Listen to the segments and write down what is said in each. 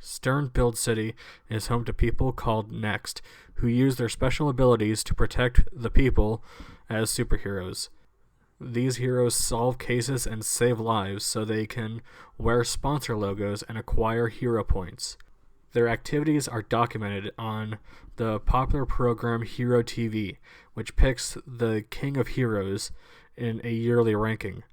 Stern-Build City is home to people called Next, who use their special abilities to protect the people as superheroes. These heroes solve cases and save lives so they can wear sponsor logos and acquire hero points. Their activities are documented on the popular program Hero TV, which picks the King of Heroes in a yearly ranking.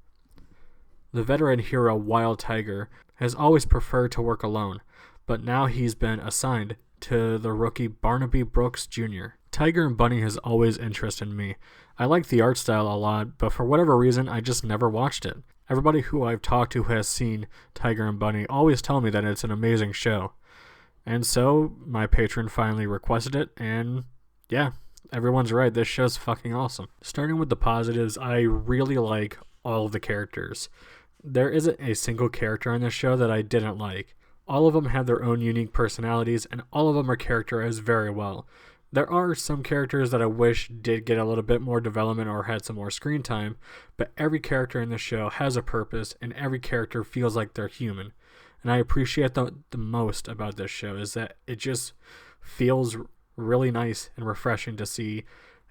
The veteran hero Wild Tiger has always preferred to work alone, but now he's been assigned to the rookie Barnaby Brooks Jr. Tiger and Bunny has always interested me. I like the art style a lot, but for whatever reason, I just never watched it. Everybody who I've talked to who has seen Tiger and Bunny always tell me that it's an amazing show. And so, my patron finally requested it, and yeah, everyone's right, this show's fucking awesome. Starting with the positives, I really like all of the characters. There isn't a single character on this show that I didn't like. All of them have their own unique personalities, and all of them are characterized very well. There are some characters that I wish did get a little bit more development or had some more screen time, but every character in the show has a purpose, and every character feels like they're human. And I appreciate the most about this show is that it just feels really nice and refreshing to see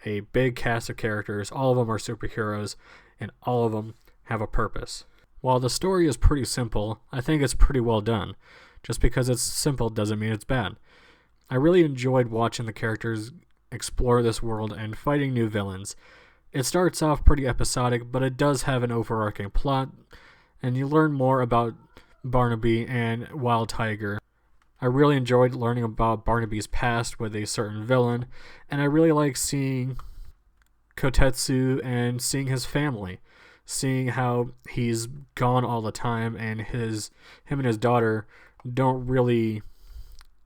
a big cast of characters. All of them are superheroes, and all of them have a purpose. While the story is pretty simple, I think it's pretty well done. Just because it's simple doesn't mean it's bad. I really enjoyed watching the characters explore this world and fighting new villains. It starts off pretty episodic, but it does have an overarching plot, and you learn more about Barnaby and Wild Tiger. I really enjoyed learning about Barnaby's past with a certain villain, and I really like seeing Kotetsu and seeing his family, seeing how he's gone all the time and him and his daughter don't really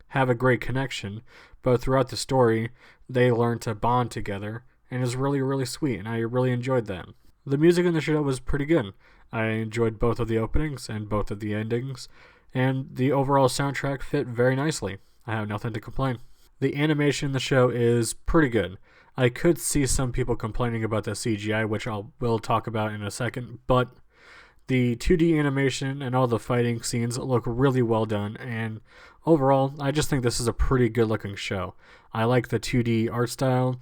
have a great connection, but throughout the story they learn to bond together, and it's really, really sweet, and I really enjoyed that. The music in the show was pretty good. I enjoyed both of the openings and both of the endings, and the overall soundtrack fit very nicely. I have nothing to complain. The animation in the show is pretty good. I could see some people complaining about the CGI, which will talk about in a second, but the 2D animation and all the fighting scenes look really well done, and overall, I just think this is a pretty good looking show. I like the 2D art style,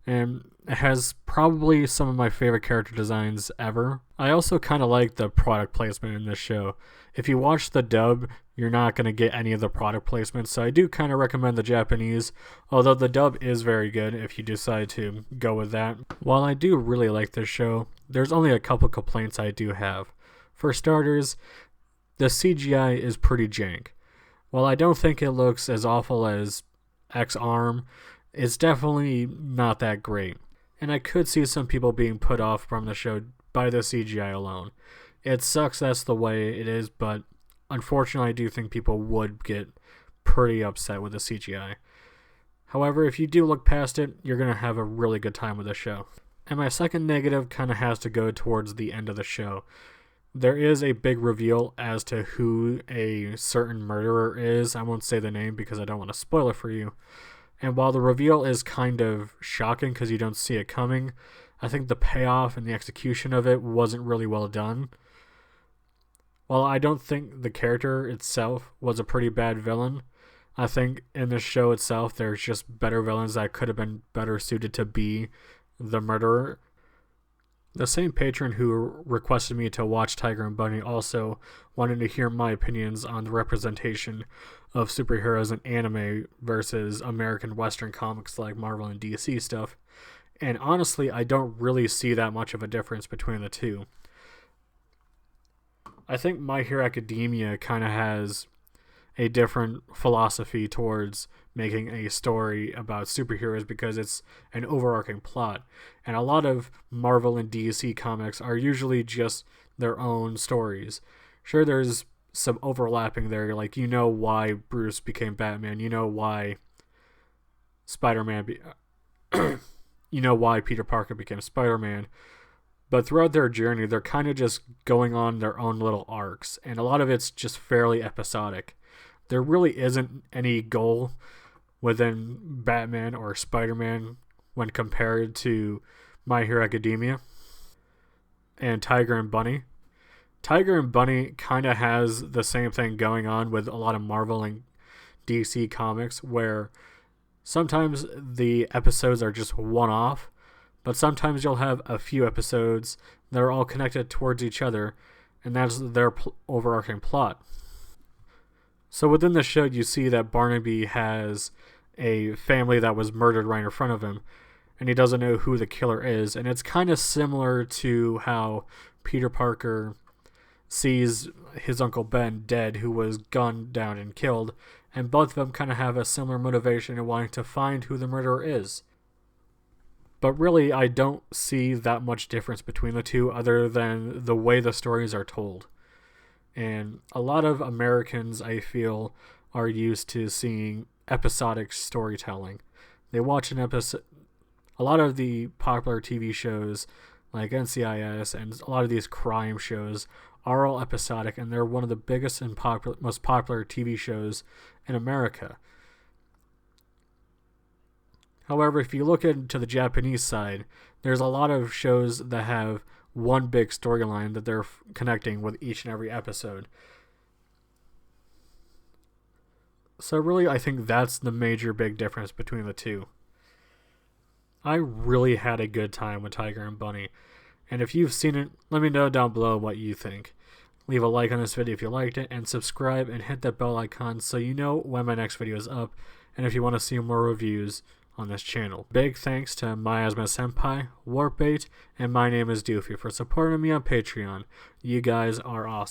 and it has probably some of my favorite character designs ever. I also kind of like the product placement in this show. If you watch the dub, you're not going to get any of the product placement, so I do kind of recommend the Japanese, although the dub is very good if you decide to go with that. While I do really like this show, there's only a couple complaints I do have. For starters, the CGI is pretty jank. While I don't think it looks as awful as X-Arm, it's definitely not that great. And I could see some people being put off from the show by the CGI alone. It sucks that's the way it is, but unfortunately I do think people would get pretty upset with the CGI. However, if you do look past it, you're going to have a really good time with the show. And my second negative kind of has to go towards the end of the show. There is a big reveal as to who a certain murderer is. I won't say the name because I don't want to spoil it for you. And while the reveal is kind of shocking because you don't see it coming, I think the payoff and the execution of it wasn't really well done. While I don't think the character itself was a pretty bad villain, I think in the show itself there's just better villains that could have been better suited to be the murderer. The same patron who requested me to watch Tiger and Bunny also wanted to hear my opinions on the representation of superheroes in anime versus American Western comics like Marvel and DC stuff. And honestly, I don't really see that much of a difference between the two. I think My Hero Academia kind of has a different philosophy towards making a story about superheroes because it's an overarching plot. And a lot of Marvel and DC comics are usually just their own stories. Sure, there's some overlapping there, like you know why Bruce became Batman, you know why Spider-Man, you know why Peter Parker became Spider-Man, but throughout their journey, they're kind of just going on their own little arcs, and a lot of it's just fairly episodic. There really isn't any goal within Batman or Spider-Man when compared to My Hero Academia and Tiger and Bunny. Tiger and Bunny kind of has the same thing going on with a lot of Marvel and DC Comics, where sometimes the episodes are just one-off, but sometimes you'll have a few episodes that are all connected towards each other, and that's their overarching plot. So within the show, you see that Barnaby has a family that was murdered right in front of him, and he doesn't know who the killer is. And it's kind of similar to how Peter Parker sees his Uncle Ben dead, who was gunned down and killed, and both of them kind of have a similar motivation in wanting to find who the murderer is. But really, I don't see that much difference between the two other than the way the stories are told. And a lot of Americans, I feel, are used to seeing episodic storytelling. They watch an episode. A lot of the popular TV shows like NCIS and a lot of these crime shows are all episodic, and they're one of the biggest and most popular TV shows in America. However, if you look into the Japanese side, there's a lot of shows that have one big storyline that they're connecting with each and every episode. So really, I think that's the major big difference between the two. I really had a good time with Tiger and Bunny, and if you've seen it, let me know down below what you think. Leave a like on this video if you liked it, and subscribe and hit that bell icon so you know when my next video is up, and if you want to see more reviews on this channel. Big thanks to Miasma Senpai, Warpbait, and my name is Doofy for supporting me on Patreon. You guys are awesome.